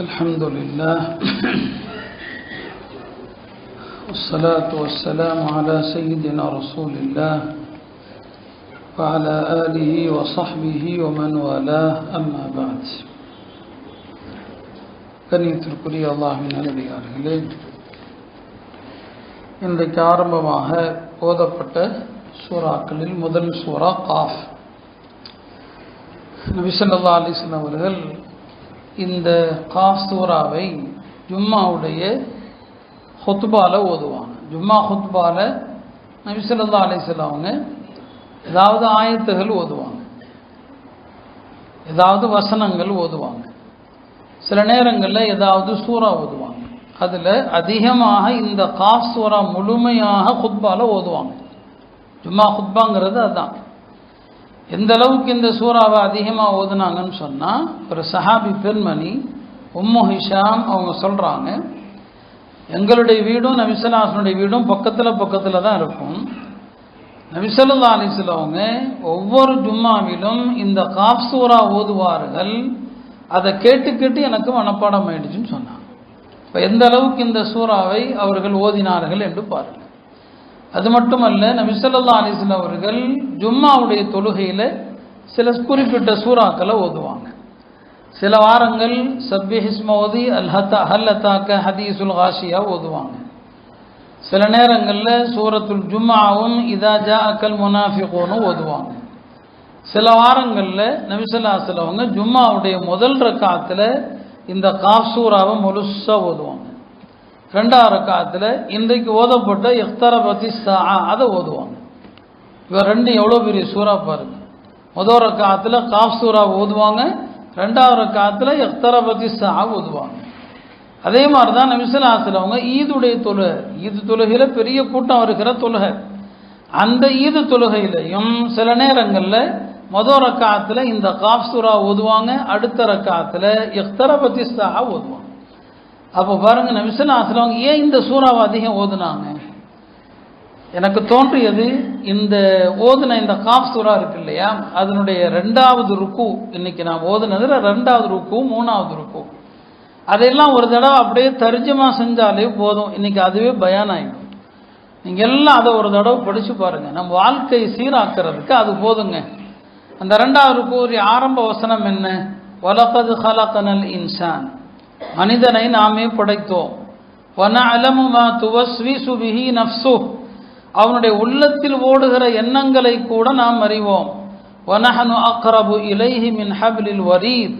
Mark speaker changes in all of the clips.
Speaker 1: الحمد لله والصلاة والسلام على سيدنا رسول الله وعلى آله وصحبه ومن والاه أما بعد. கண்ணியத்திற்குரிய அல்லாஹ்வின் நல்லடியார்களே, இன்றைக்கு ஆரம்பமாக ஓதப்பட்ட சூறாக்களில் முதல் சூரா காஃப். நபி ஸல்லல்லாஹு அலைஹி வஸல்லம் அவர்கள் இந்த காஃப் சூறாவை ஜும்மாவுடைய ஹுத்பால ஓதுவாங்க. ஜும்மா ஹுத்பால நபி ஸல்லல்லாஹு அலைஹி வஸல்லம் அவங்க ஏதாவது ஆயத்துகள் ஓதுவாங்க, ஏதாவது வசனங்கள் ஓதுவாங்க, சில நேரங்களில் ஏதாவது சூறா ஓதுவாங்க. அதில் அதிகமாக இந்த காஃப் சூறா முழுமையாக ஹுத்பால ஓதுவாங்க. ஜும்மா ஹுத்பாங்கிறது அதுதான். எந்த அளவுக்கு இந்த சூறாவை அதிகமாக ஓதுனாங்கன்னு சொன்னால், ஒரு சஹாபி பெண்மணி உம்மு ஹிஷாம் அவங்க சொல்கிறாங்க, எங்களுடைய வீடும் நபி ஸல்லல்லாஹு அலைஹி வஸல்லம் வீடும் பக்கத்தில் தான் இருக்கும். நபி ஸல்லல்லாஹு அலைஹி வஸல்லம் அவங்க ஒவ்வொரு ஜும்மாவிலும் இந்த காஃப் சூறா ஓதுவார்கள். அதை கேட்டு எனக்கு மனப்பாடம் ஆயிடுச்சுன்னு சொன்னாங்க. இப்போ எந்த அளவுக்கு இந்த சூறாவை அவர்கள் ஓதினார்கள் என்று பாருங்கள். அது மட்டுமல்ல, நபி ஸல்லல்லாஹு அலைஹி வஸல்லம் அவர்கள் ஜும்மாவுடைய தொழுகையில் சில குறிப்பிட்ட சூறாக்களை ஓதுவாங்க. சில வாரங்கள் சப்பிஹிஸ்ம ஓதி ஹல்லத்தாக்க ஹதீசுல் காஷியா ஓதுவாங்க. சில நேரங்களில் சூரத்துல் ஜும்மாவும் இதா ஜாஅக்கல் முனாஃபிகூனும் ஓதுவாங்க. சில வாரங்களில் நபி ஸல்லல்லாஹு அலைஹி வஸல்லம் அவங்க ஜும்மாவுடைய முதல் ரக்காத்தில் இந்த காஃப் சூறாவை முழுசாக ஓதுவாங்க. ரெண்டாவது ரக்காத்தில் இன்றைக்கு ஓதப்பட்ட இக்தரபத்தி ஸாஅ அதை ஓதுவாங்க. இவர் ரெண்டு எவ்வளோ பெரிய சூறா பாருங்க. முதல் ரக்காத்தில் காஃப் சூறா ஓதுவாங்க, ரெண்டாவது ரக்காத்தில் இக்தரபத்தி ஸாஅ ஓதுவாங்க. அதே மாதிரி தான் நபி ஸல்லல்லாஹு அலைஹி வஸல்லம் அவங்க ஈது தொழுகையில் பெரிய கூட்டம் இருக்கிற தொழுகை, அந்த ஈது தொழுகையிலையும் சில நேரங்களில் முதல் ரக்காத்தில் இந்த காஃப் சூறா ஓதுவாங்க, அடுத்த ரக்காத்தில் இக்தரபத்தி ஸாஅ ஓதுவாங்க. அப்போ பாருங்க, நபி ஸல்லல்லாஹு அலைஹி வஸல்லம் ஏன் இந்த சூறாவை அதிகம் ஓதுனாங்க? எனக்கு தோன்றியது, இந்த ஓதுன இந்த காஃப் சூறா இருக்கு இல்லையா, அதனுடைய ரெண்டாவது ருக்கு, இன்னைக்கு நான் ஓதுனதுல ரெண்டாவது ருக்கு மூணாவது ருக்கு, அதெல்லாம் ஒரு தடவை அப்படியே தர்ஜுமா செஞ்சாலே போதும், இன்னைக்கு அதுவே பயான் ஆகிடும். நீங்கள் எல்லாம் அதை ஒரு தடவை படித்து பாருங்கள். நம்ம வாழ்க்கையை சீராக்கிறதுக்கு அது போதுங்க. அந்த ரெண்டாவது ருக்கு ஆரம்ப வசனம் என்ன? வலகது ஹலகனல் இன்சான், மனிதனை நாமே படைத்தோம். வனஅலமு மா துவஸ்விசு பிஹி நஃப்ஸுஹ், அவனுடைய உள்ளத்தில் ஓடுகிற எண்ணங்களை கூட நாம் அறிவோம். வனஹனு அக்ரபு இலைஹி மின் ஹப்லில் வரீத்,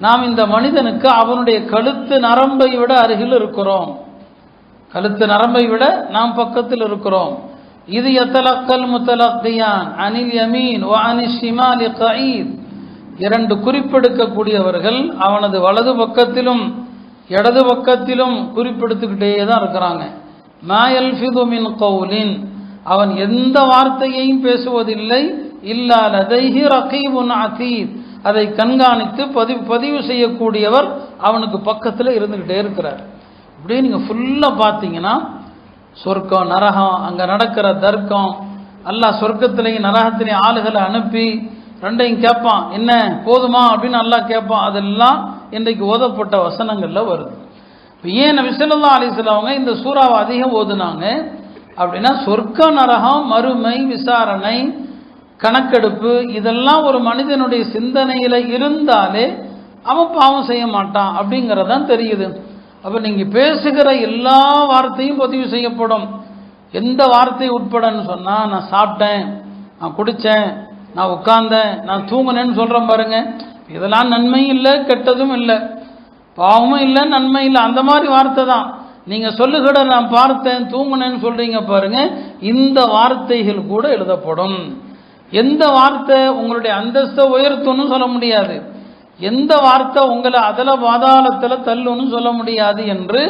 Speaker 1: நாம் இந்த மனிதனுக்கு அவனுடைய கழுத்து நரம்பை விட அருகில் இருக்கிறோம். கழுத்து நரம்பை விட நாம் பக்கத்தில் இருக்கிறோம். இது யத்தலக்கல் முத்தலக்கியான் அனில் யமீன் வ அனில் ஷிமாலி கஈத், இரண்டு குறிப்பெடுக்கக்கூடியவர்கள் அவனது வலது பக்கத்திலும் இடது பக்கத்திலும் குறிப்பெடுத்துக்கிட்டே தான் இருக்கிறாங்க. மா யல்ஃபிது மின் கௌலின், அவன் எந்த வார்த்தையையும் பேசுவதில்லை. இல்லா லதைஹி ரகீபுன் அதீத், அதை கண்காணித்து பதிவு செய்யக்கூடியவர் அவனுக்கு பக்கத்தில் இருந்துக்கிட்டே இருக்கிறார். இப்படியே நீங்கள் ஃபுல்லாக பார்த்தீங்கன்னா சொர்க்கம் நரகம், அங்கே நடக்கிற தர்க்கம், அல்லாஹ் சொர்க்கத்திலையும் நரகத்திலையும் ஆளுகளை அனுப்பி ரெண்டையும் கேட்பான், என்ன போதுமா அப்படின்னு அல்லாஹ் கேட்பான். அதெல்லாம் இன்றைக்கு ஓதப்பட்ட வசனங்களில் வருது. இப்போ ஏன் நபி ஸல்லல்லாஹு அலைஹி வஸல்லம் அவங்க இந்த சூறாவை அதிகம் ஓதுனாங்க அப்படின்னா, சொர்க்க நரகம், மறுமை, விசாரணை, கணக்கெடுப்பு, இதெல்லாம் ஒரு மனிதனுடைய சிந்தனையில் இருந்தாலே அவன் பாவம் செய்ய மாட்டான் அப்படிங்கிறதான் தெரியுது. அப்போ நீங்கள் பேசுகிற எல்லா வார்த்தையும் பதிவு செய்யப்படும். எந்த வார்த்தை உட்படன்னு சொன்னால், நான் சாப்பிட்டேன், நான் குடித்தேன், நான் உட்கார்ந்தேன், நான் தூங்கினேன்னு சொல்கிறேன் பாருங்க, இதெல்லாம் நன்மையும் இல்லை கெட்டதும் இல்லை, பாவமும் இல்லை நன்மை இல்லை, அந்த மாதிரி வார்த்தை தான். நீங்கள் சொல்லுகிற நான் பார்த்தேன் தூங்கினேன்னு சொல்கிறீங்க பாருங்க, இந்த வார்த்தைகள் கூட எழுதப்படும். எந்த வார்த்தை உங்களுடைய அந்தஸ்தை உயர்த்தும்னு சொல்ல முடியாது, எந்த வார்த்தை உங்களை அதில் பாதாளத்தில் தள்ளுன்னு சொல்ல முடியாது என்று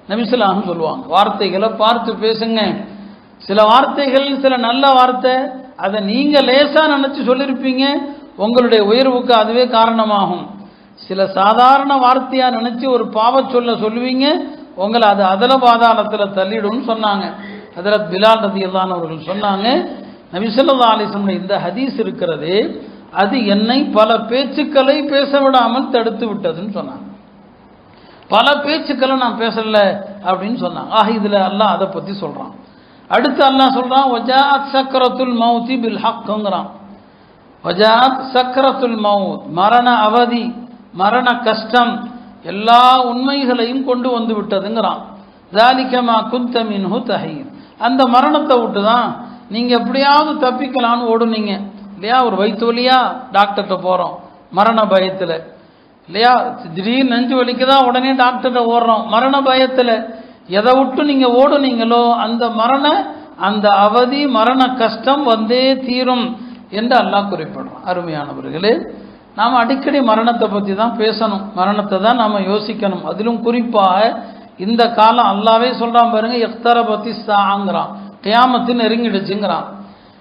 Speaker 1: நபி ஸல்லல்லாஹு அலைஹி வஸல்லம் சொல்லுவாங்க. வார்த்தைகளை பார்த்து பேசுங்க. சில வார்த்தைகள், சில நல்ல வார்த்தை, அதை நீங்கள் லேசாக நினச்சி சொல்லியிருப்பீங்க, உங்களுடைய உயர்வுக்கு அதுவே காரணமாகும். சில சாதாரண வார்த்தையாக நினச்சி ஒரு பாவச் சொல்லுவீங்க, உங்களை அது அதில் பாதாளத்தில் தள்ளிடும்னு சொன்னாங்க. ஹஜ்ரத் பிலால் ரலியல்லாஹு அன்ஹு அவர்கள் சொன்னாங்க, நபி ஸல்லல்லாஹு அலைஹி வஸல்லம் இந்த ஹதீஸ் இருக்கிறது, அது என்னை பல பேச்சுக்களை பேச விடாமல் தடுத்து விட்டதுன்னு சொன்னாங்க. பல பேச்சுக்களை நான் பேசல அப்படின்னு சொன்னாங்க. ஆக இதுல அல்லாஹ் அதை பத்தி சொல்றான். அடுத்து அல்லாஹ் சொல்றான், வஜாஅத் சக்ரத்துல் மௌத்தி பில் ஹக்ங்கிறான். வஜாஅத் சக்ரத்துல் மௌத், மரண அவதி, மரண கஷ்டம், எல்லா உண்மைகளையும் கொண்டு வந்து விட்டதுங்கிறான். ذَلِكَ مَا كُنْتَ مِنْهُ تَحِيدٌ, அந்த மரணத்தை விட்டு தான் நீங்க எப்படியாவது தப்பிக்கலான்னு ஓடுனீங்க இல்லையா? ஒரு வயிற்று வலியா டாக்டர்கிட்ட போறோம் மரண பயத்துல இல்லையா? திடீர்னு நெஞ்சு வலிக்குதா உடனே டாக்டர்கிட்ட ஓடுறோம் மரண பயத்துல. எதை விட்டு நீங்க ஓடுனீங்களோ அந்த அந்த அவதி மரண கஷ்டம் வந்தே தீரும் என்று அல்லாஹ் குறிப்பிடுறான். அருமையானவர்களே, நாம் அடிக்கடி மரணத்தை பற்றி தான் பேசணும், மரணத்தை தான் நாம் யோசிக்கணும். அதிலும் குறிப்பாக இந்த காலம் அல்லாவே சொல்றான் பாருங்க, இக்தரபத்தி ஸாஅங்கிறான், கியாமத்து நெருங்கிடுச்சுங்கிறான்.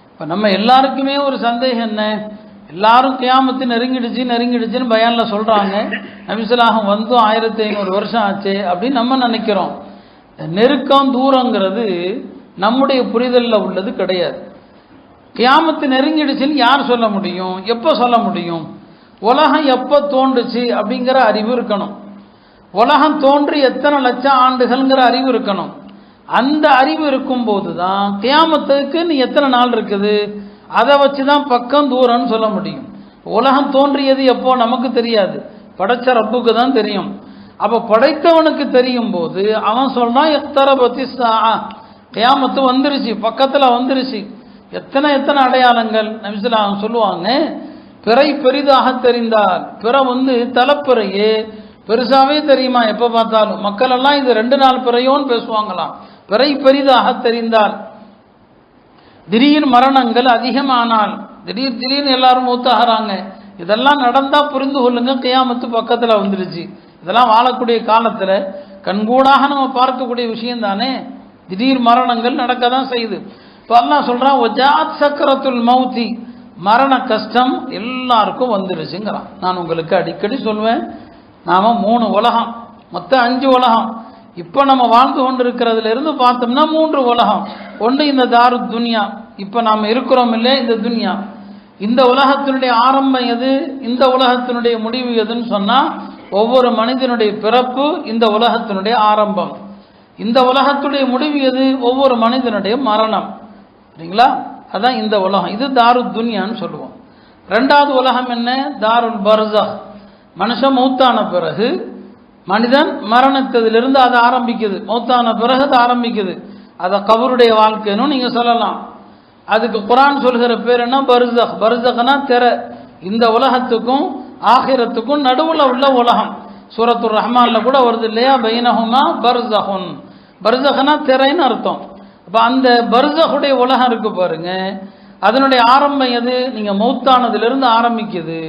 Speaker 1: இப்போ நம்ம எல்லாருக்குமே ஒரு சந்தேகம் என்ன, எல்லாரும் கியாமத்து நெருங்கிடுச்சுன்னு பயான்ல சொல்றாங்க. நபிசுல்லாஹம் வந்து 1500 வருஷம் ஆச்சு அப்படின்னு நம்ம நினைக்கிறோம். நெருக்கம் தூரங்கிறது நம்முடைய புரிதலில் உள்ளது கிடையாது. கியாமத்து நெருங்கிடுச்சுன்னு யார் சொல்ல முடியும், எப்போ சொல்ல முடியும்? உலகம் எப்போ தோன்றுச்சு அப்படிங்கிற அறிவு இருக்கணும். உலகம் தோன்றி எத்தனை லட்சம் ஆண்டுகள்ங்கிற அறிவு இருக்கணும். அந்த அறிவு இருக்கும்போது தான் கியாமத்துக்கு நீ எத்தனை நாள் இருக்குது அதை வச்சு தான் பக்கம் தூரம்னு சொல்ல முடியும். உலகம் தோன்றியது எப்போ நமக்கு தெரியாது, படைச்ச ரப்புக்கு தான் தெரியும். அப்போ படைத்தவனுக்கு தெரியும் போது அவன் சொல்றான், இக்தரபத்தி ஸாஅ, கியாமத்து வந்துருச்சு, பக்கத்தில் வந்துருச்சு. எத்தனை அடையாளங்கள் நபிசுல்லாஹ் சொல்லுவாங்க. பிறை பெரிதாக தெரிந்தால், பிற தலைப்பிறையே பெருசாவே தெரியுமா எப்போ பார்த்தாலும், மக்கள் எல்லாம் இது 2 நாள் பிறையோன்னு பேசுவாங்களாம். பிறை பெரிதாக தெரிந்தால், திடீர் மரணங்கள் அதிகமானால், திடீர்னு எல்லாரும் மூத்தாகிறாங்க, இதெல்லாம் நடந்தா புரிந்து கொள்ளுங்க கியாமத்து பக்கத்தில் வந்துருச்சு. இதெல்லாம் வாழக்கூடிய காலத்தில் கண்கூடாக நம்ம பார்க்கக்கூடிய விஷயம் தானே. திடீர் மரணங்கள் நடக்க தான் செய்யுது. இப்போ அல்லாஹ் சொல்றான், வஜாஅத் சக்ரத்துல் மௌத்தி, மரண கஷ்டம் எல்லாருக்கும் வந்துருச்சுங்கிறான். நான் உங்களுக்கு அடிக்கடி சொல்வேன், நாம 3 உலகம், மொத்தம் 5 உலகம். இப்போ நம்ம வாழ்ந்து கொண்டிருக்கிறதுல இருந்து பார்த்தோம்னா 3 உலகம். ஒன்று இந்த தாரு துன்யா, இப்போ நாம் இருக்கிறோம் இல்லையா இந்த துன்யா. இந்த உலகத்தினுடைய ஆரம்பம் எது, இந்த உலகத்தினுடைய முடிவு எதுன்னு சொன்னால், ஒவ்வொரு மனிதனுடைய பிறப்பு இந்த உலகத்தினுடைய ஆரம்பம். இந்த உலகத்துடைய முடிவு எது, ஒவ்வொரு மனிதனுடைய மரணம். சரிங்களா? அதான் இந்த உலகம். இது தாரு துன்யான்னு சொல்லுவோம். 2வது உலகம் என்ன, தாருல் பர்ஸஹ். மனுஷன் மௌத்தான பிறகு, மனிதன் மரணத்திலிருந்து அது ஆரம்பிக்குது, மௌத்தான பிறகு அது ஆரம்பிக்குது. அதை கபருடைய வாழ்க்கைன்னு நீங்க சொல்லலாம். அதுக்கு குர்ஆன் சொல்கிற பேர் என்ன, பர்ஸஹ். பர்ஸஹ்னா திரை. இந்த உலகத்துக்கும் ஆகிரத்துக்கும் நடுவில் உள்ள உலகம். சூரத்துர் ரஹ்மான்ல கூட வருது இல்லையா, பைனஹுமா பர்ஸஹுன். பர்ஸஹ்னா திரைன்னு அர்த்தம். அப்போ அந்த பர்ஸஹுடைய உலகம் இருக்கு பாருங்க, அதனுடைய ஆரம்பம் எது, நீங்க மௌத்தானதிலிருந்து ஆரம்பிக்குது.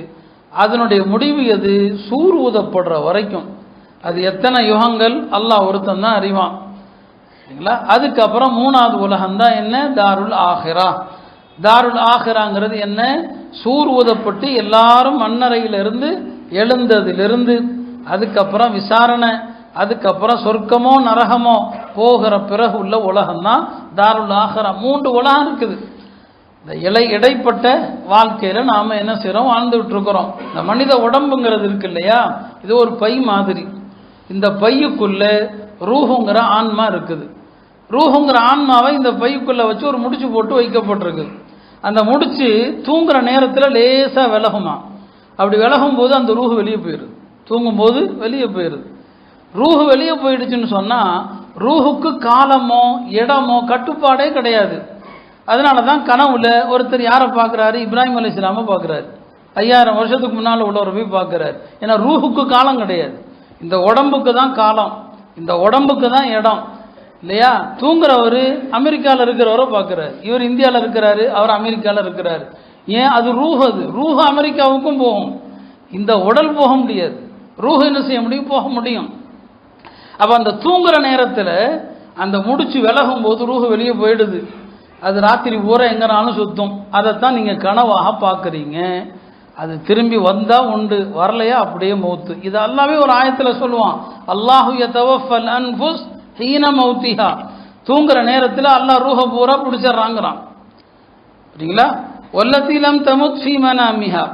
Speaker 1: அதனுடைய முடிவு எது, சூர் ஊதப்படுற வரைக்கும். அது எத்தனை யுகங்கள் அல்லாஹ் ஒருத்தன் தான் அறிவான். சரிங்களா? அதுக்கப்புறம் 3வது உலகம் தான் என்ன, தாருல் ஆஹிரா. தாருல் ஆஹிராங்கிறது என்ன, சூர் ஊதப்பட்டு எல்லாரும் மண்ணறையிலிருந்து எழுந்ததிலிருந்து, அதுக்கப்புறம் விசாரணை, அதுக்கப்புறம் சொர்க்கமோ நரகமோ போகிற பிறகு உள்ள உலகம் தான் தாருல் ஆஹிரா. 3 உலகம் இருக்குது. இந்த இடைப்பட்ட வாழ்க்கையில் நாம் என்ன செய்கிறோம், வாழ்ந்துகிட்டு இருக்கிறோம். இந்த மனித உடம்புங்கிறது இருக்கு இல்லையா, இது ஒரு பை மாதிரி. இந்த பையுக்குள்ள ரூஹுங்கிற ஆன்மா இருக்குது. ரூஹுங்கிற ஆன்மாவை இந்த பையுக்குள்ளே வச்சு ஒரு முடிச்சு போட்டு வைக்கப்பட்டிருக்கு. அந்த முடிச்சு தூங்குற நேரத்தில் லேசாக விலகுமா. அப்படி விலகும் போது அந்த ரூஹு வெளியே போயிடுது, தூங்கும்போது வெளியே போயிடுது. ரூஹு வெளியே போயிடுச்சுன்னு சொன்னால் ரூஹுக்கு காலமோ இடமோ கட்டுப்பாடே கிடையாது. அதனால தான் கனவுல ஒருத்தர் யாரை பார்க்குறாரு, இப்ராஹிம் அலைஹிஸ்ஸலாமை பார்க்குறாரு. 5000 வருஷத்துக்கு முன்னால் உள்ளவரை போய் பார்க்குறாரு. ஏன்னா ரூஹுக்கு காலம் கிடையாது, இந்த உடம்புக்கு தான் காலம், இந்த உடம்புக்கு தான் இடம் இல்லையா. தூங்குறவர் அமெரிக்காவில் இருக்கிறவரை பார்க்குறாரு, இவர் இந்தியாவில் இருக்கிறாரு, அவர் அமெரிக்காவில் இருக்கிறாரு. ஏன், அது ரூஹ், அது ரூஹ் அமெரிக்காவுக்கும் போகும், இந்த உடல் போக முடியாது. ரூஹ் என்ன செய்ய முடியும், போக முடியும். அப்போ அந்த தூங்குற நேரத்தில் அந்த முடிச்சு விலகும் போது ரூஹ் வெளியே போயிடுது. அது ராத்திரி பூரா எங்கனாலும் சுத்தம். அதைத்தான் நீங்கள் கனவாக பார்க்குறீங்க. அது திரும்பி வந்தால் உண்டு, வரலையா அப்படியே மௌத்து. இது அல்லாவே ஒரு ஆயத்தில் சொல்லுவான், அல்லாஹு யதவஃபல் அன்ஃபுஸ் ஹீன மௌத்திஹா. தூங்குற நேரத்தில் அல்லாஹ் ரூஹ பூரா பிடிச்சிட்றாங்கிறான். சரிங்களா? வல்லத்தீலம் தமுத் ஃபீ மனாமிஹா,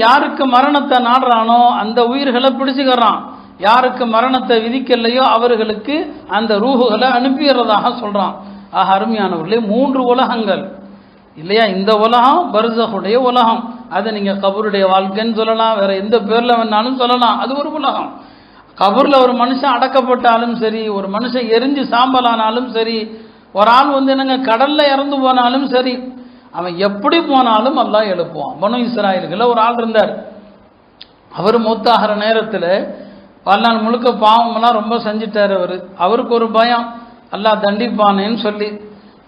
Speaker 1: யாருக்கு மரணத்தை நாடுறானோ அந்த உயிர்களை பிடிச்சுக்கிறான், யாருக்கு மரணத்தை விதிக்கலையோ அவர்களுக்கு அந்த ரூஹுகளை அனுப்பிடுறதாக சொல்றான். ஆக அருமையானவர்களே, 3 உலகங்கள் இல்லையா? இந்த உலகம் பர்ஸகுடைய உலகம், அதை நீங்க கபருடைய வாழ்க்கைன்னு சொல்லலாம், வேற எந்த பேர்ல வேணாலும் சொல்லலாம். அது ஒரு உலகம். கபூர்ல ஒரு மனுஷன் அடக்கப்பட்டாலும் சரி, ஒரு மனுஷன் எரிஞ்சு சாம்பலானாலும் சரி, ஒரு ஆள் என்னங்க கடல்ல இறந்து போனாலும் சரி, அவன் எப்படி போனாலும் அல்லாஹ் எழுப்புவான். பனு இஸ்ராயல்கள் ஒரு ஆள் இருந்தார். அவர் மூத்தாகிற நேரத்தில் வாழ்நாள் முழுக்க பாவமெல்லாம் ரொம்ப செஞ்சிட்டார். அவருக்கு ஒரு பயம், அல்லாஹ் தண்டிப்பானேன்னு சொல்லி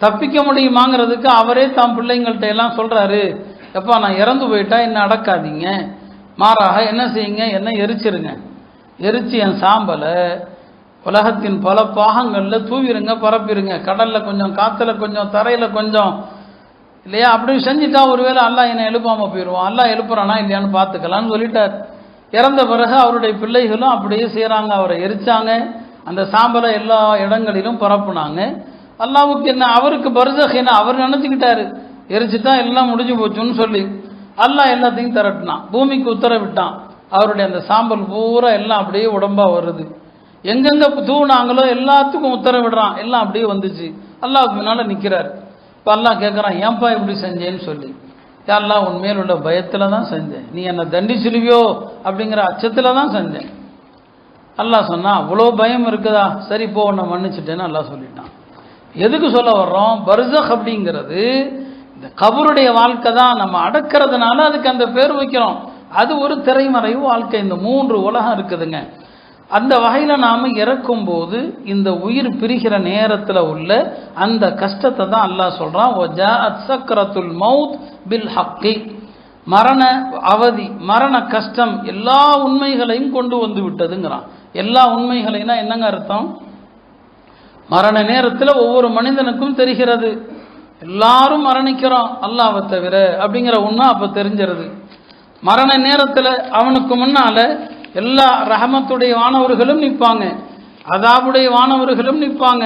Speaker 1: தப்பிக்க முடியுமாங்கிறதுக்கு அவரே தாம் பிள்ளைங்கள்ட்ட எல்லாம் சொல்றாரு, எப்பா நான் இறந்து போயிட்டா என்ன அடக்காதீங்க, மாறாக என்ன செய்யுங்க, என்ன எரிச்சிருங்க, எரிச்சு என் சாம்பலை உலகத்தின் பல பாகங்களில் தூவிருங்க, பரப்பிருங்க, கடல்ல கொஞ்சம், காத்துல கொஞ்சம், தரையில கொஞ்சம், இல்லையா? அப்படி செஞ்சுட்டா ஒருவேளை அல்லாஹ் என்னை எழுப்பாமல் போயிடுவான், அல்லாஹ் எழுப்புறானா இல்லையான்னு பார்த்துக்கலான்னு சொல்லிட்டார். இறந்த பிறகு அவருடைய பிள்ளைகளும் அப்படியே செய்கிறாங்க, அவரை எரிச்சாங்க, அந்த சாம்பலை எல்லா இடங்களிலும் பரப்புனாங்க. அல்லாஹ்வுக்கு என்ன, அவருக்கு பர்ஸக் என்ன, அவர் நினச்சிக்கிட்டாரு எரிச்சுட்டா எல்லாம் முடிஞ்சு போச்சுன்னு சொல்லி. அல்லாஹ் எல்லாத்தையும் திரட்டினான், பூமிக்கு உத்தரவிட்டான். அவருடைய அந்த சாம்பல் பூரா எல்லாம் அப்படியே உடம்பா வருது. எங்கெங்க தூணாங்களோ எல்லாத்துக்கும் உத்தரவிடுறான், எல்லாம் அப்படியே வந்துச்சு. அல்லாஹ்வுக்கு முன்னால நிற்கிறார். இப்போ அல்லாஹ் கேட்குறான், ஏன்பா இப்படி செஞ்சேன்னு சொல்லி. யாரெல்லாம் உண்மையில் உள்ள பயத்தில் தான் செஞ்சேன், நீ என்னை தண்டிச்சிருவியோ அப்படிங்கிற அச்சத்தில் தான் செஞ்சேன். அல்லாஹ் சொன்னா, அவ்வளோ பயம் இருக்குதா, சரி போ உன்னை மன்னிச்சுட்டேன்னு அல்லாஹ் சொல்லிட்டான். எதுக்கு சொல்ல வர்றோம்? பர்ஸக் அப்படிங்கிறது இந்த கபருடைய வாழ்க்கை தான். நம்ம அடக்கிறதுனால அதுக்கு அந்த பேர் வைக்கிறோம். அது ஒரு திரைமறைவு வாழ்க்கை. இந்த 3 உலகம் இருக்குதுங்க. அந்த வகையில் நாம் இறக்கும் போது இந்த உயிர் பிரிகிற நேரத்தில் உள்ள அந்த கஷ்டத்தை தான் அல்லாஹ் சொல்கிறான், வஜாஅத் சக்ரத்துல் மௌத் பில் ஹக்கி, மரண அவதி, மரண கஷ்டம் எல்லா உண்மைகளையும் கொண்டு வந்து விட்டதுங்கிறான். எல்லா உண்மைகளைனா என்னங்க அர்த்தம்? மரண நேரத்தில் ஒவ்வொரு மனிதனுக்கும் தெரிகிறது, எல்லாரும் மரணிக்கிறோம் அல்லாஹ்வை தவிர அப்படிங்கிற உண்மை அப்போ தெரிஞ்சிருது. மரண நேரத்தில் அவனுக்கு முன்னால எல்லா ரஹமத்துடைய வானவர்களும் நிற்பாங்க, அதாபுடைய வானவர்களும் நிற்பாங்க.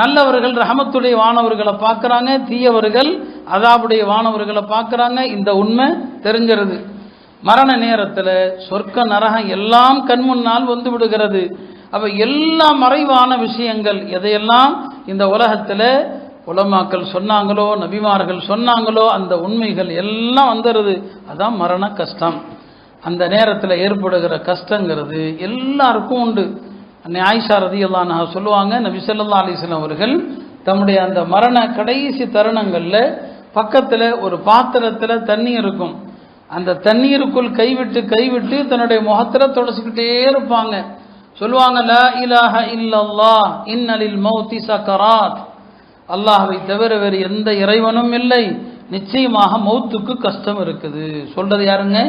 Speaker 1: நல்லவர்கள் ரஹமத்துடைய வானவர்களை பார்க்குறாங்க, தீயவர்கள் அதாபுடைய வானவர்களை பார்க்குறாங்க. இந்த உண்மை தெரிஞ்சிருது. மரண நேரத்தில் சொர்க்க நரகம் எல்லாம் கண்முன்னால் வந்து விடுகிறது. அப்போ எல்லா மறைவான விஷயங்கள் எதையெல்லாம் இந்த உலகத்தில் உலமாக்கள் சொன்னாங்களோ, நபிமார்கள் சொன்னாங்களோ, அந்த உண்மைகள் எல்லாம் வந்துடுது. அதான் மரண கஷ்டம். அந்த நேரத்தில் ஏற்படுகிற கஷ்டங்கிறது எல்லாருக்கும் உண்டு. அன்னை ஆயிஷா ரலியல்லாஹு அன்ஹா சொல்லுவாங்க, நபி ஸல்லல்லாஹு அலைஹி வஸல்லம் அவர்கள் தம்முடைய அந்த மரண கடைசி தருணங்களில் பக்கத்தில் ஒரு பாத்திரத்தில் தண்ணி இருக்கும், அந்த தண்ணீருக்குள் கைவிட்டு தன்னுடைய முகத்தில் தொடச்சிக்கிட்டே இருப்பாங்க. சொல்லுவாங்க, லா இலாஹ இல்லல்லாஹ் இன்னலில் மௌத்தி சக்கராத், அல்லாஹ்வை தவிர வேறு எந்த இறைவனும் இல்லை, நிச்சயமாக மௌத்துக்கு கஷ்டம் இருக்குது. சொல்றது யாருங்க?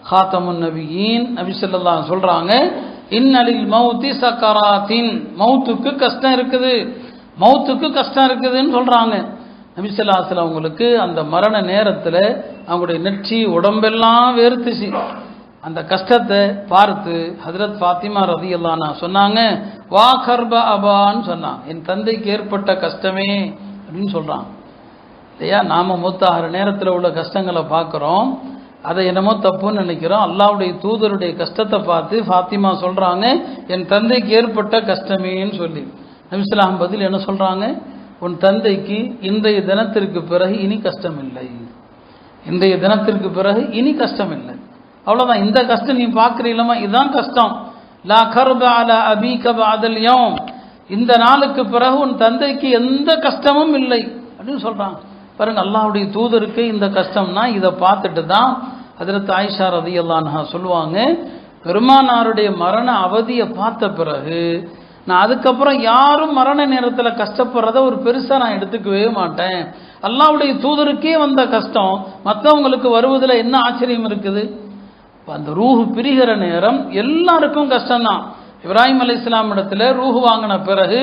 Speaker 1: காத்தமுன் நபியின் நபி ஸல்லல்லாஹு அலைஹி வஸல்லம் சொல்றாங்க, இன்னலில் மௌத்தி சக்கராத்தின், மௌத்துக்கு கஷ்டம் இருக்குது, மௌத்துக்கு கஷ்டம் இருக்குதுன்னு சொல்றாங்க. நபி ஸல்லல்லாஹு அலைஹி வஸல்லம் அவங்களுக்கு அந்த மரண நேரத்தில் அவங்களுடைய நெற்றி உடம்பெல்லாம் வேர்த்துச்சு. அந்த கஷ்டத்தை பார்த்து ஹஜ்ரத் ஃபாத்திமா ரலியல்லாஹு அன்ஹா சொன்னாங்க, வா கர்ப அபான்னு சொன்னாங்க, என் தந்தைக்கு ஏற்பட்ட கஷ்டமே அப்படின்னு சொல்றாங்க. இல்லையா? நாம மூத்தாகிற நேரத்தில் உள்ள கஷ்டங்களை பார்க்குறோம், அதை என்னமோ தப்புன்னு நினைக்கிறோம். அல்லாஹ்வுடைய தூதருடைய கஷ்டத்தை பார்த்து ஃபாத்திமா சொல்றாங்க, என் தந்தைக்கு ஏற்பட்ட கஷ்டமேன்னு சொல்லி. நபி ஸல்லல்லாஹு அலைஹி வஸல்லம் பதில் என்ன சொல்றாங்க? உன் தந்தைக்கு இன்றைய தினத்திற்கு பிறகு இனி கஷ்டம் இல்லை, இன்றைய தினத்திற்கு பிறகு இனி கஷ்டம் இல்லை, அவ்வளோதான். இந்த கஷ்டம் நீ பார்க்குறீங்களா, இதுதான் கஷ்டம். லா கர்ப அலா அபீக பஅதல் யௌம், இந்த நாளுக்கு பிறகு உன் தந்தைக்கு எந்த கஷ்டமும் இல்லை அப்படின்னு சொல்றாங்க. பாருங்க, அல்லாஹ்வுடைய தூதருக்கு இந்த கஷ்டம்னா இதை பார்த்துட்டு தான் ஹஜ்ரத் ஆயிஷா ரலியல்லாஹு அன்ஹா சொல்லுவாங்க, பெருமானாருடைய மரண அவதியை பார்த்த பிறகு நான் அதுக்கப்புறம் யாரும் மரண நேரத்தில் கஷ்டப்படுறத ஒரு பெருசாக நான் எடுத்துக்கவே மாட்டேன். அல்லாஹ்வுடைய தூதருக்கே வந்த கஷ்டம் மற்றவங்களுக்கு வருவதில் என்ன ஆச்சரியம் இருக்குது? அந்த ரூஹு பிரிகிற நேரம் எல்லாருக்கும் கஷ்டம்தான். இப்ராஹிம் அலைஹிஸ்ஸலாம் இடத்துல ரூஹு வாங்கின பிறகு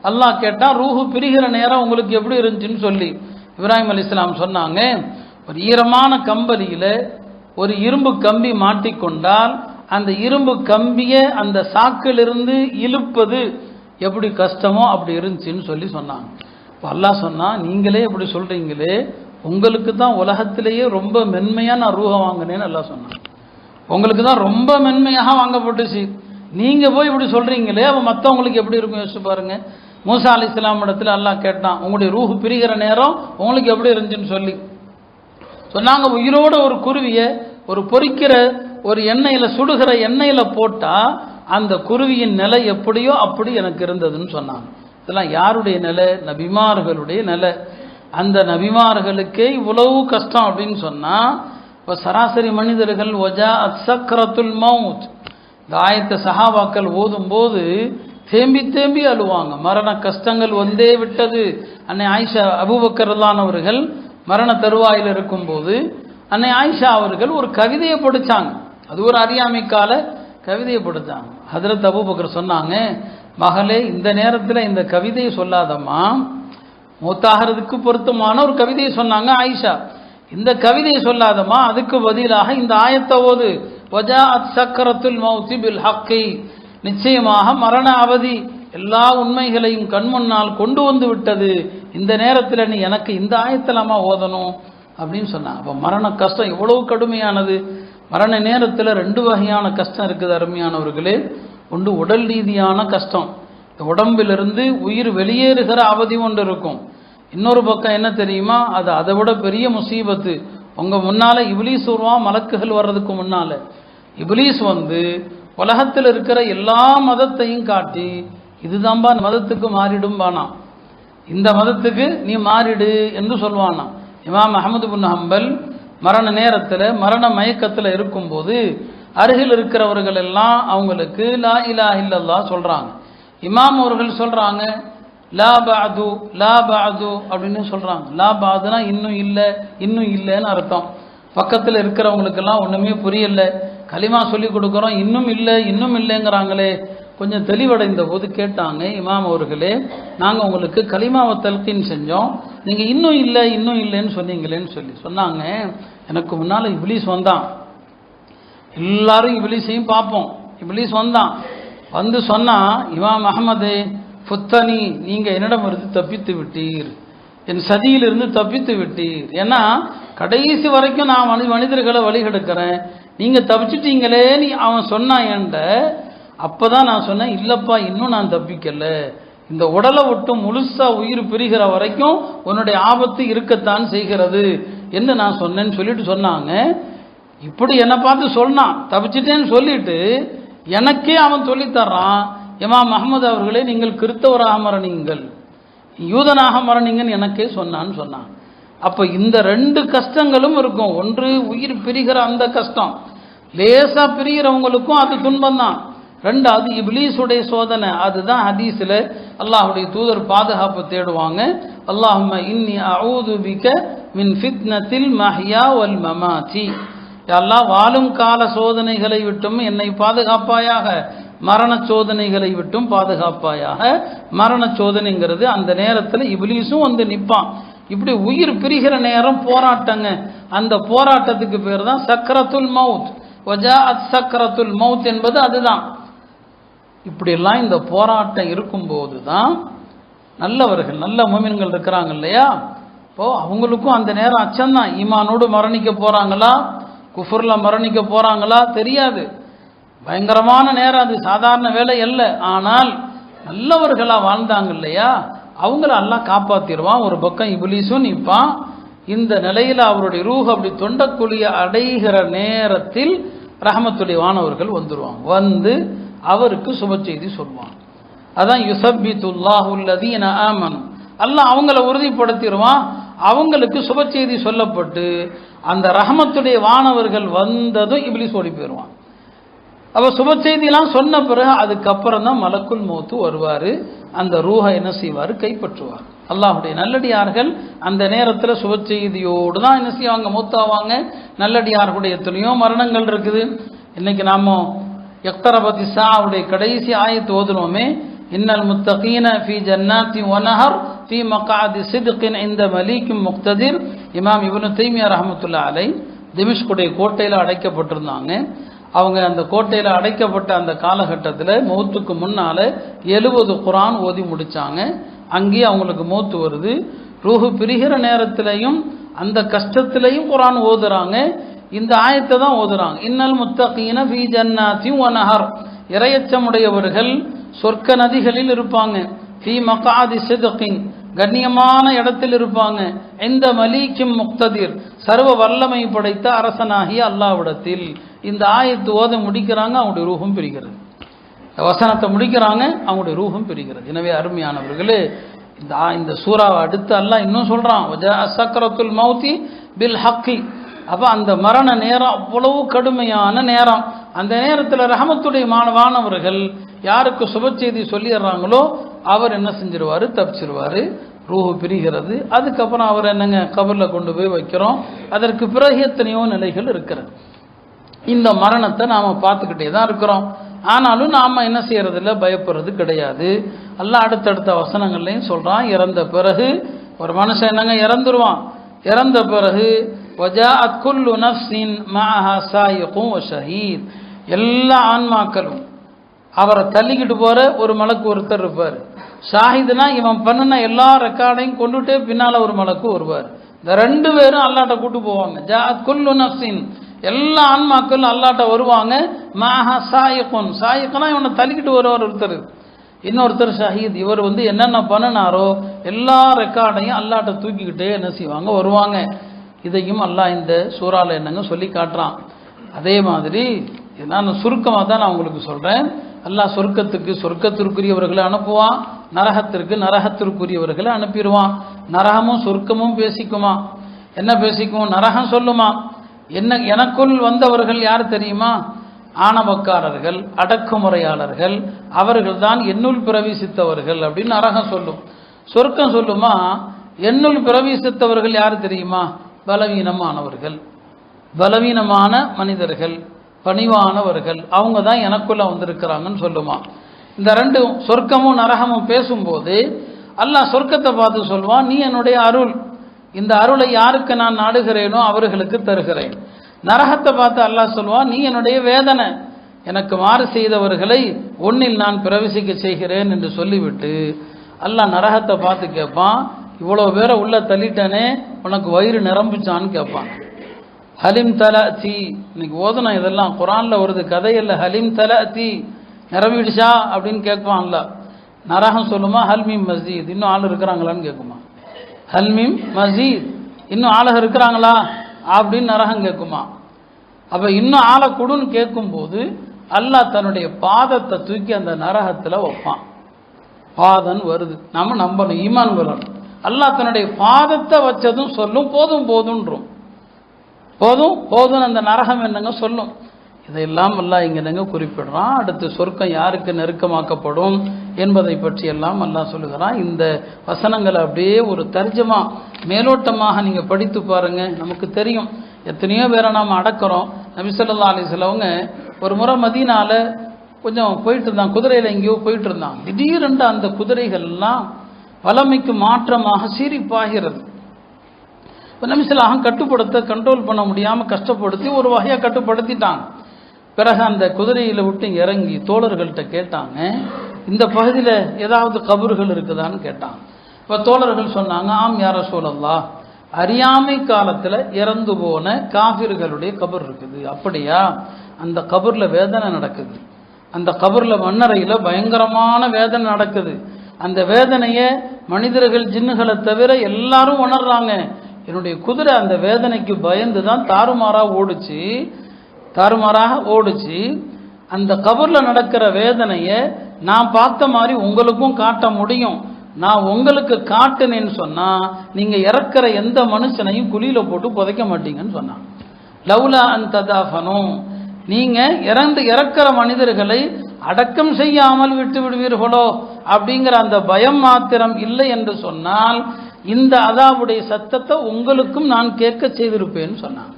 Speaker 1: அல்லாஹ் கேட்டால் ரூஹு பிரிகிற நேரம் உங்களுக்கு எப்படி இருந்துச்சுன்னு சொல்லி. இப்ராஹிம் அலைஹிஸ்ஸலாம் சொன்னாங்க, ஒரு ஈரமான கம்பளியில் ஒரு இரும்பு கம்பி மாட்டிக்கொண்டால் அந்த இரும்பு கம்பியை அந்த சாக்கிலிருந்து இழுப்பது எப்படி கஷ்டமோ அப்படி இருந்துச்சுன்னு சொல்லி சொன்னாங்க. இப்போ அல்லாஹ் சொன்னா, நீங்களே இப்படி சொல்றீங்களே, உங்களுக்கு தான் உலகத்திலேயே ரொம்ப மென்மையாக நான் ரூஹை வாங்கினேன்னு எல்லாம் சொன்னாங்க. உங்களுக்கு தான் ரொம்ப மென்மையாக வாங்கப்பட்டுச்சு. நீங்கள் போய் இப்படி சொல்கிறீங்களே, அப்போ மற்றவங்களுக்கு எப்படி இருக்கும் யோசிச்சு பாருங்கள். மூசா அலைஹிஸ்ஸலாம் இடத்துல அல்லாஹ் கேட்டான், உங்களுடைய ரூஹு பிரிகிற நேரம் உங்களுக்கு எப்படி இருந்துச்சுன்னு சொல்லி சொன்னாங்க. உயிரோட ஒரு குருவியை ஒரு பொரிக்கிற ஒரு எண்ணெயில் சுடுகிற எண்ணெயில் போட்டால் அந்த குருவியின் நிலை எப்படியோ அப்படி எனக்கு இருந்ததுன்னு சொன்னாங்க. இதெல்லாம் யாருடைய நிலை? நபிமார்களுடைய நிலை. அந்த நபிமார்களுக்கே இவ்வளவு கஷ்டம் அப்படின்னு சொன்னால், இப்போ சராசரி மனிதர்கள் ஒஜா அசக்ரத்துல் மவுத் இந்த ஆயத்தை சஹாபாக்கள் ஓதும்போது தேம்பி தேம்பி அழுவாங்க. மரண கஷ்டங்கள் வந்தே விட்டது. அன்னை ஆயிஷா அபூபக்கர் ரலியல்லாஹு மரண தருவாயில் இருக்கும்போது அன்னை ஆயிஷா அவர்கள் ஒரு கவிதையை படித்தாங்க. அது ஒரு அறியாமை கால கவிதையை படித்தாங்க. ஹஜ்ரத் அபூபக்கர் சொன்னாங்க, மகளே இந்த நேரத்தில் இந்த கவிதையை சொல்லாதம்மா, மூத்தாகிறதுக்கு பொருத்தமான ஒரு கவிதையை சொன்னாங்க ஆயிஷா. இந்த கவிதையை சொல்லாதம்மா, அதுக்கு பதிலாக இந்த ஆயத்தை ஓது. வஜாஅத் சக்கரத்துல் மௌத்தி பில் ஹக்கி, நிச்சயமாக மரண அவதி எல்லா உண்மைகளையும் கண்முன்னால் கொண்டு வந்து விட்டது. இந்த நேரத்தில் நீ எனக்கு இந்த ஆயத்தலாமா ஓதணும் அப்படின்னு சொன்னாங்க. அப்போ மரண கஷ்டம் எவ்வளவு கடுமையானது. மரண நேரத்தில் 2 வகையான கஷ்டம் இருக்குது அருமையானவர்களே. ஒன்று உடல் ரீதியான கஷ்டம், இந்த உடம்பிலிருந்து உயிர் வெளியேறுகிற அவதி ஒன்று இருக்கும். இன்னொரு பக்கம் என்ன தெரியுமா, அது அதை விட பெரிய முசீபத்து. உங்கள் முன்னால் இப்லீஸ் வருவான். மலக்குகள் வர்றதுக்கு முன்னால் இப்லீஸ் வந்து உலகத்தில் இருக்கிற எல்லா மதத்தையும் காட்டி, இதுதான்பா மதத்துக்கு மாறிடும் பானா, இந்த மதத்துக்கு நீ மாறிடு என்று சொல்வானா. இமாம் அஹ்மது பின் ஹம்பல் மரண நேரத்தில் மரண மயக்கத்தில் இருக்கும்போது அருகில் இருக்கிறவர்கள் எல்லாம் அவங்களுக்கு லா இலாஹ இல்லல்லாஹ் சொல்கிறாங்க. இமாம் அவர்கள் சொல்கிறாங்க லா பஅது லா பஅது அப்படின்னு சொல்கிறாங்க. லா பஅதுனா இன்னும் இல்லை, இன்னும் இல்லைன்னு அர்த்தம். பக்கத்தில் இருக்கிறவங்களுக்கெல்லாம் ஒன்றுமே புரியல. கலிமா சொல்லி கொடுக்குறோம், இன்னும் இல்லை இன்னும் இல்லைங்கிறாங்களே. கொஞ்சம் தெளிவடைந்த போது கேட்டாங்க, இமாம் அவர்களே, நாங்கள் உங்களுக்கு கலிமாவை தல்கீன் செஞ்சோம், நீங்கள் இன்னும் இல்லை இன்னும் இல்லைன்னு சொன்னீங்களேன்னு சொன்னாங்க. எனக்கு முன்னால் இப்லீஸ் வந்தான். எல்லாரும் இப்லீஸையும் பார்ப்போம். இப்லீஸ் வந்தான். வந்து சொன்னால், இமாம் அஹ்மது ஃபுத்தனி, நீங்கள் என்னிடம் இருந்து தப்பித்து விட்டீர், என் சதியிலிருந்து தப்பித்து விட்டீர். ஏன்னா கடைசி வரைக்கும் நான் மனிதர்களை வழிகெடுக்கிறேன், நீங்கள் தப்பிச்சிட்டீங்களே நீ அவன் சொன்னான் என்கிட்ட. அப்போ தான் நான் சொன்னேன், இல்லைப்பா இன்னும் நான் தப்பிக்கலை, இந்த உடலை விட்டு முழுசாக உயிர் பிரிகிற வரைக்கும் உன்னுடைய ஆபத்து இருக்கத்தான் செய்கிறது என்று நான் சொன்னேன்னு சொல்லிட்டு சொன்னாங்க. இப்படி என்னை பார்த்து சொன்னான், தப்பிச்சிட்டேன்னு சொல்லிட்டு எனக்கே அவன் சொல்லித்தர்றான், இமாம் அஹ்மது அவர்களே நீங்கள் கிறிஸ்தவராக மரணிங்கள், யூதனாக மரணிங்கன்னு எனக்கே சொன்னான்னு சொன்னான். அப்போ இந்த 2 கஷ்டங்களும் இருக்கும். ஒன்று உயிர் பிரிகிற அந்த கஷ்டம், லேசாக பிரிகிறவங்களுக்கும் அது துன்பம் தான். 2வது இப்லீஸுடைய சோதனை. அதுதான் ஹதீஸில் அல்லாஹுடைய தூதர் பாதுகாப்பு தேடுவாங்க. அல்லாஹும்ம இன்னி அஊது பிக மின் ஃபித்னத்தில் மஹ்யா வல் மமாத்தி, அல்லாஹ் வாழும் கால சோதனைகளை விட்டும் என்னை பாதுகாப்பாயாக, மரண சோதனைகளை விட்டும் பாதுகாப்பாயாக. மரண சோதனைங்கிறது அந்த நேரத்தில் இப்லீஸும் வந்து நிற்பான். இப்படி உயிர் பிரிகிற நேரம் போராட்டங்க. அந்த போராட்டத்துக்கு பேர் தான் சக்கரத்துல் மவுத். வஜாஅத் சக்கரத்துல் மவுத் என்பது அதுதான். இப்படியெல்லாம் இந்த போராட்டம் இருக்கும்போது தான் நல்லவர்கள், நல்ல முஃமின்கள் இருக்கிறாங்க இல்லையா, இப்போது அவங்களுக்கும் அந்த நேரம் அச்சம்தான். ஈமானோடு மரணிக்க போகிறாங்களா, குஃபுரில் மரணிக்க போகிறாங்களா தெரியாது. பயங்கரமான நேரம் அது, சாதாரண வேலை அல்ல. ஆனால் நல்லவர்களாக வாழ்ந்தாங்க இல்லையா, அவங்கள அல்லாஹ் காப்பாற்றிடுவான். ஒரு பக்கம் இப்லீஸும் நிற்பான். இந்த நிலையில் அவருடைய ரூஹ் அப்படி தொண்டக்குழிய அடைகிற நேரத்தில் ரஹமத்துடைய வானவர்கள் வந்துடுவாங்க. வந்து அவருக்கு சுப செய்தி சொல்லுவாங்க. அதான் யுஸப்பித்துல்லாஹு அல்லதீன ஆமனு, அல்லாஹ் அவங்கள உறுதிப்படுத்திடுவான். அவங்களுக்கு சுப செய்தி சொல்லப்பட்டு அந்த ரஹமத்துடைய வானவர்கள் வந்ததும் இப்லீஸ் ஓடி போயிடுவான். அப்போ சுப செய்தியெல்லாம் சொன்ன பிறகு அதுக்கப்புறம் தான் மலக்குல் மௌத்து வருவார். அந்த ரூஹை என்ன செய்வார், கைப்பற்றுவார். அல்லாஹுடைய நல்லடியார்கள் அந்த நேரத்தில் சுப செய்தியோடு தான் என்ன செய்வாங்க, மூத்தாவாங்க. நல்லடியார்களுடைய எத்தனையோ மரணங்கள் இருக்குது. இன்னைக்கு நாம இக்தரபத்தி ஸாவுடைய கடைசி ஆயத்து ஓதுனோமே, இன்னல் முத்தகீன ஃபீ ஜன்னாத்தி வனஹர் ஃபீ மக்அதி சித்கின் இன்த மலீக்கின் முக்ததிர். இமாம் இப்னு தைமியா ரஹ்மத்துல்லாஹி அலைஹி திமிஷ்குடைய கோட்டையில் அடைக்கப்பட்டிருந்தாங்க. அவங்க அந்த கோட்டையில் அடைக்கப்பட்ட அந்த காலகட்டத்தில் மௌத்துக்கு முன்னால் 70 குர்ஆன் ஓதி முடித்தாங்க. அங்கேயே அவங்களுக்கு மௌத்து வருது. ரூஹு பிரிகிற நேரத்திலையும் அந்த கஷ்டத்திலையும் குர்ஆன் ஓதுறாங்க. இந்த ஆயத்தை தான் ஓதுறாங்க. இன்னல் முத்தகீன ஃபீ ஜன்னாத்தி வ நஹர், இறையச்சமுடையவர்கள் சொர்க்க நதிகளில் இருப்பாங்க. ஃபீ மகாதி சித்கின், கண்ணியமான இடத்தில் இருப்பாங்க. இந்த மலீக்கும் முக்ததிர், சர்வ வல்லமை படைத்த அரசனாகிய அல்லாஹ்விடத்தில். இந்த ஆயத்து ஓத முடிக்கிறாங்க, அவங்களுடைய ரூஹும் பிரிகிறது. வசனத்தை முடிக்கிறாங்க, அவங்களுடைய ரூஹும் பிரிகிறது. எனவே அருமையானவர்களே, இந்த சூறாவை அடுத்து அல்லாஹ் இன்னும் சொல்றான், சக்கரத்துல் மௌத்தி பில் ஹக்கி. அப்போ அந்த மரண நேரம் அவ்வளவு கடுமையான நேரம். அந்த நேரத்தில் ரஹமத்துடைய மாணவர்கள் யாருக்கு சுப செய்தி சொல்லிடுறாங்களோ அவர் என்ன செஞ்சிருவாரு, தப்பிச்சிருவாரு. ரூஹு பிரிகிறது. அதுக்கப்புறம் அவர் என்னங்க கபரில் கொண்டு போய் வைக்கிறோம். அதற்கு பிறகு எத்தனையோ நிலைகள் இருக்கிறது. இந்த மரணத்தை நாம் பார்த்துக்கிட்டே தான் இருக்கிறோம். ஆனாலும் நாம் என்ன செய்யறதில்ல, பயப்படுறது கிடையாது. அல்லாஹ் அடுத்தடுத்த வசனங்கள்லையும் சொல்கிறான், இறந்த பிறகு ஒரு மனுஷன் என்னங்க இறந்துருவான். இறந்த பிறகு வஜாஅத் குல்லு நஃப்ஸின் மஅஹா சாயிகும் வ ஷஹீத், எல்லா ஆன்மாக்களும் அவரை தள்ளிக்கிட்டு போகிற ஒரு மலக்கு ஒருத்தர் இருப்பார். ஷாஹிதுனா இவன் பண்ணின எல்லா ரெக்கார்டையும் கொண்டுட்டே பின்னால் ஒரு மலக்கு வருவார். இந்த ரெண்டு பேரும் அல்லாட்ட கூட்டு போவாங்க. ஜாஅத் குல்லு நஃப்ஸின், எல்லா ஆன்மாக்களும் அல்லாட்ட வருவாங்க. மஅஹா சாயிகுன், சாயிகுனா இவனை தள்ளிக்கிட்டு வருவார் ஒருத்தர். இன்னொருத்தர் ஷஹீத், இவர் என்னென்ன பண்ணினாரோ எல்லா ரெக்கார்டையும் அல்லாட்ட தூக்கிக்கிட்டே என்ன செய்வாங்க, வருவாங்க. இதையும் அல்லாஹ் இந்த சூறால என்னங்க சொல்லி காட்டுறான். அதே மாதிரி நான் சுருக்கமாக தான் நான் உங்களுக்கு சொல்கிறேன். அல்லாஹ் சொர்க்கத்திற்குரியவர்களை அனுப்புவான், நரகத்திற்கு நரகத்திற்குரியவர்களை அனுப்பிடுவான். நரகமும் சொர்க்கமும் பேசிக்குமா? என்ன பேசிக்கும்? நரகம் சொல்லுமா, எனக்குள் வந்தவர்கள் யார் தெரியுமா? ஆணவக்காரர்கள், அடக்குமுறையாளர்கள், அவர்கள் தான் என்னுள் பிரவேசித்தவர்கள் அப்படின்னு நரகம் சொல்லும். சொர்க்கம் சொல்லுமா, என்னுள் பிரவேசித்தவர்கள் யார் தெரியுமா? பலவீனமானவர்கள், பலவீனமான மனிதர்கள், பணிவானவர்கள், அவங்க தான் எனக்குள்ள வந்திருக்கிறாங்கன்னு சொல்லுமா. இந்த ரெண்டும் சொர்க்கமும் நரகமும் பேசும்போது அல்லாஹ் சொர்க்கத்தை பார்த்து சொல்வான், நீ என்னுடைய அருள், இந்த அருளை யாருக்கு நான் நாடுகிறேனோ அவர்களுக்கு தருகிறேன். நரகத்தை பார்த்து அல்லாஹ் சொல்வான், நீ என்னுடைய வேதனை, எனக்கு மாறு செய்தவர்களை ஒன்னில் நான் பிரவேசிக்க செய்கிறேன் என்று சொல்லிவிட்டு அல்லாஹ் நரகத்தை பார்த்து கேட்பான், இவ்வளோ பேரை உள்ள தள்ளிட்டனே, உனக்கு வயிறு நிரம்பிச்சான்னு கேட்பான். ஹலிம் தலி, இன்னைக்கு ஓதுனா இதெல்லாம் குரானில் வருது, கதையில் ஹலிம் தலி, நிரம்பிடுச்சா அப்படின்னு கேட்பான்ல. நரகம் சொல்லுமா, ஹல்மீம் மஸ்ஜித், இன்னும் ஆள் இருக்கிறாங்களான்னு கேட்குமா. ஹல்மீம் மஸ்ஜித், இன்னும் ஆளுக இருக்கிறாங்களா அப்படின்னு நரகம் கேட்குமா. அப்போ இன்னும் ஆளை கொடுன்னு கேட்கும்போது அல்லாஹ் தன்னுடைய பாதத்தை தூக்கி அந்த நரகத்தில் வைப்பான். பாதம் வருது, நம்ம நம்பணும், ஈமான் வரணும். அல்லாஹ் தன்னுடைய பாதத்தை வச்சதும் சொல்லும், போதும் போதுன்றோம், போதும் போதும் அந்த நரகம் என்னங்க சொல்லும். இதையெல்லாம் அல்லாஹ் இங்கே என்னங்க குறிப்பிடுறான். அடுத்து சொர்க்கம் யாருக்கு நெருக்கமாக்கப்படும் என்பதை பற்றி எல்லாம் அல்லாஹ் சொல்லுகிறான். இந்த வசனங்களை அப்படியே ஒரு தர்ஜமா மேலோட்டமாக நீங்கள் படித்து பாருங்க, நமக்கு தெரியும். எத்தனையோ பேரை நாம் அடக்கிறோம். நபி ஸல்லல்லாஹு அலைஹி வஸல்லம் ஒரு முறை மதீனால கொஞ்சம் போயிட்டு இருந்தாங்க, குதிரையில் எங்கேயோ போயிட்டு இருந்தாங்க. திடீரென்று அந்த குதிரைகள்லாம் வளமைக்கு மாற்றமாக சீரிப்பாகிறது. இப்போ நபி ஸல்லல்லாஹு கட்டுப்படுத்த கண்ட்ரோல் பண்ண முடியாமல் கஷ்டப்படுத்தி ஒரு வகையாக கட்டுப்படுத்திட்டாங்க. பிறகு அந்த குதிரையில் விட்டு இறங்கி தோழர்கள்ட்ட கேட்டாங்க, இந்த பகுதியில் ஏதாவது கபர்கள் இருக்குதான்னு கேட்டாங்க. இப்போ தோழர்கள் சொன்னாங்க, ஆம் யா ரசூலல்லாஹ், அறியாமை காலத்தில் இறந்து போன காஃபிர்களுடைய கபர் இருக்குது. அப்படியா? அந்த கபரில் வேதனை நடக்குது, அந்த கபரில் மண்ணறையில் பயங்கரமான வேதனை நடக்குது. அந்த வேதனையை மனிதர்கள் ஜின்னுகளை தவிர எல்லாரும் உணர்றாங்க. என்னுடைய குதிரை அந்த வேதனைக்கு பயந்து தான் தாறுமாறாக ஓடுச்சு. அந்த கபரில் நடக்கிற வேதனையை நான் பார்த்த மாதிரி உங்களுக்கும் காட்ட முடியும். நான் உங்களுக்கு காட்டுனேன்னு சொன்னால் நீங்கள் இறக்கிற எந்த மனுஷனையும் குழியில் போட்டு புதைக்க மாட்டீங்கன்னு சொன்னான். லவ்லா அன் ததாஃபனு, நீங்கள் இறக்கிற மனிதர்களை அடக்கம் செய்யாமல் விட்டு விடுவீர்களோ அப்படிங்கிற அந்த பயம் மாத்திரம் இல்லை என்று சொன்னால் இந்த அதாவுடைய சத்தத்தை உங்களுக்கும் நான் கேட்க செய்திருப்பேன்னு சொன்னான்.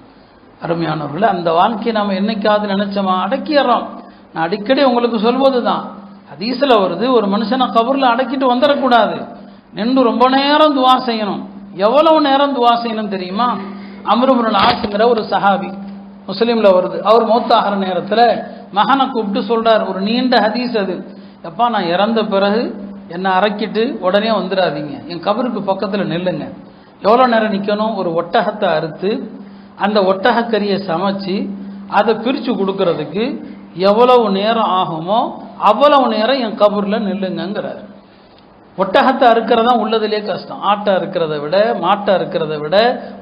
Speaker 1: அருமையானவர்களே, அந்த வாழ்க்கையை நாம் என்னைக்காவது நினைச்சோமா? அடக்கிடுறோம். நான் அடிக்கடி உங்களுக்கு சொல்வது தான், ஹதீஸ்ல வருது, ஒரு மனுஷனை கபரில் அடக்கிட்டு வந்துடக்கூடாது, நின்று ரொம்ப நேரம் துவா செய்யணும். எவ்வளவு நேரம் துவா செய்யணும் தெரியுமா? அம்ர் இப்னுல் ஆஸ்ங்கிற ஒரு சஹாபி, முஸ்லீம்ல வருது, அவர் மௌத்தாகிற நேரத்தில் மகனை கூப்பிட்டு சொல்றார், ஒரு நீண்ட ஹதீஸ் அது, எப்பா நான் இறந்த பிறகு என்னை அறக்கிட்டு உடனே வந்துடாதீங்க, என் கபருக்கு பக்கத்தில் நில்லுங்க, எவ்வளோ நேரம் நிற்கணும்? ஒரு ஒட்டகத்தை அறுத்து அந்த ஒட்டகக்கறியை சமைச்சு அதை பிரித்து கொடுக்கறதுக்கு எவ்வளவு நேரம் ஆகுமோ அவ்வளவு நேரம் என் கபூரில் நில்லுங்கிறார். ஒட்டகத்தை அறுக்கிறதா உள்ளதுலேயே கஷ்டம். ஆட்டை அறுக்கிறத விட, மாட்டை அறுக்கிறத விட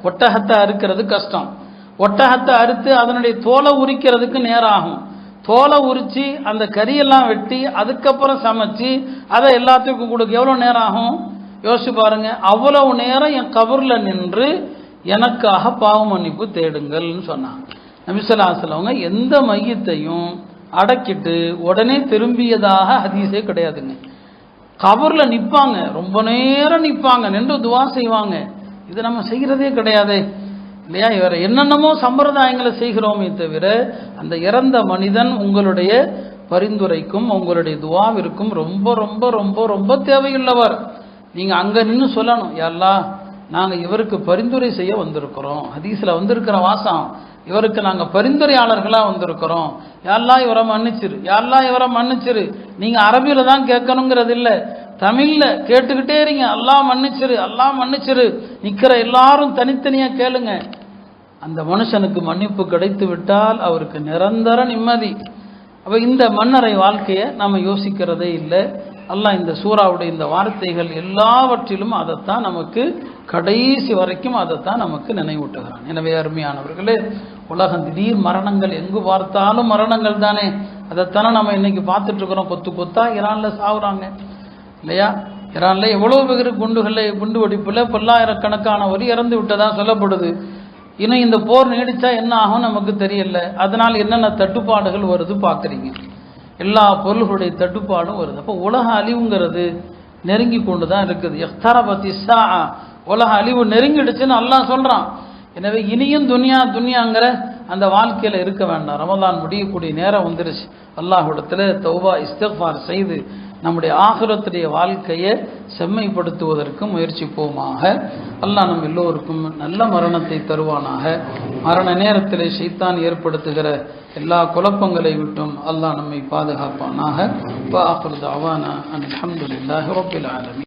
Speaker 1: ஒட்டகத்தை அறுக்கிறது கஷ்டம். ஒட்டகத்தை அறுத்து அதனுடைய தோலை உரிக்கிறதுக்கு நேரம் ஆகும். தோலை உரித்து அந்த கறியெல்லாம் வெட்டி அதுக்கப்புறம் சமைச்சு அதை எல்லாத்துக்கும் கொடுக்க எவ்வளோ நேரம் ஆகும்? யோசிச்சு பாருங்க. அவ்வளவு நேரம் என் கபூரில் நின்று எனக்காக பாவ மன்னிப்பு தேடுங்கள்னு சொன்னாங்க. நபி ஸல்லல்லாஹு அலைஹி வஸல்லம் எந்த மையத்தையும் அடக்கிட்டு உடனே திரும்பியதாக ஹதீஸே கிடையாதுங்க. கபூரில் நிற்பாங்க, ரொம்ப நேரம் நிற்பாங்க, நின்று துவா செய்வாங்க. இது நம்ம செய்கிறதே கிடையாது இல்லையா? இவர் என்னென்னமோ சம்பிரதாயங்களை செய்கிறோமே தவிர அந்த இறந்த மனிதன் உங்களுடைய பரிந்துரைக்கும் உங்களுடைய துவாவிற்கும் ரொம்ப ரொம்ப ரொம்ப ரொம்ப தேவையுள்ளவர். நீங்கள் அங்கே நின்று சொல்லணும், யா அல்லாஹ் நாங்கள் இவருக்கு பரிந்துரை செய்ய வந்திருக்கிறோம். ஹதீஸில் வந்திருக்கிற வாசம், இவருக்கு நாங்கள் பரிந்துரையாளர்களாக வந்திருக்கிறோம். யா அல்லாஹ் இவரை மன்னிச்சிரு, யா அல்லாஹ் இவரை மன்னிச்சிரு. நீங்கள் அரபியில் தான் கேட்கணுங்கிறது இல்லை, தமிழில் கேட்டுக்கிட்டே இருங்க. அல்லாஹ் மன்னிச்சிரு, அல்லாஹ் மன்னிச்சிரு. நிற்கிற எல்லாரும் தனித்தனியாக கேளுங்க. அந்த மனுஷனுக்கு மன்னிப்பு கிடைத்து விட்டால் அவருக்கு நிரந்தர நிம்மதி. அப்போ இந்த மன்னரை வாழ்க்கையை நம்ம யோசிக்கிறதே இல்லை. அல்லாஹ் இந்த சூறாவுடைய இந்த வார்த்தைகள் எல்லாவற்றிலும் அதைத்தான் நமக்கு கடைசி வரைக்கும் அதைத்தான் நமக்கு நினைவூட்டுகிறான். எனவே அருமையானவர்களே, உலகம் திடீர் மரணங்கள், எங்கு பார்த்தாலும் மரணங்கள் தானே. அதைத்தானே நம்ம இன்னைக்கு பார்த்துட்டு இருக்கிறோம். கொத்து கொத்தா ஈரானில் சாகுறாங்க இல்லையா? ஈரானில் எவ்வளோ பேர் குண்டு வெடிப்பில் பல்லாயிரக்கணக்கானவர் இறந்து விட்டதாக சொல்லப்படுது. இன்னும் இந்த போர் நீடிச்சா என்ன ஆகும் நமக்கு தெரியல. அதனால் என்னென்ன தட்டுப்பாடுகள் வருது பார்க்குறீங்க. எல்லா பொருள்களுடைய தட்டுப்பாடும் வருது. அப்போ உலக அழிவுங்கிறது நெருங்கி கொண்டு தான் இருக்குது. இஃப்தரபத்தி ஸாஅ, உலக அழிவு நெருங்கிடுச்சுன்னு அல்லாஹ் சொல்கிறான். எனவே இனியும் துனியாங்கிற அந்த வாழ்க்கையில் இருக்க வேண்டாம். ரமலான் முடியக்கூடிய நேரம் வந்துருச்சு. அல்லாஹ்விடத்தில் தௌபா இஸ்திக்ஃபார் செய்து நம்முடைய ஆகிரத்துடைய வாழ்க்கையை செம்மைப்படுத்துவதற்கு முயற்சிப்போமாக. அல்லாஹ் நம் எல்லோருக்கும் நல்ல மரணத்தை தருவானாக. மரண நேரத்தில் ஷைத்தான் ஏற்படுத்துகிற எல்லா குழப்பங்களை விட்டும் அல்லாஹ் நம்மை பாதுகாப்பானாக. வ ஆகிரு தஅவானா அல்ஹம்துலில்லாஹி ரப்பில் ஆலமீன்.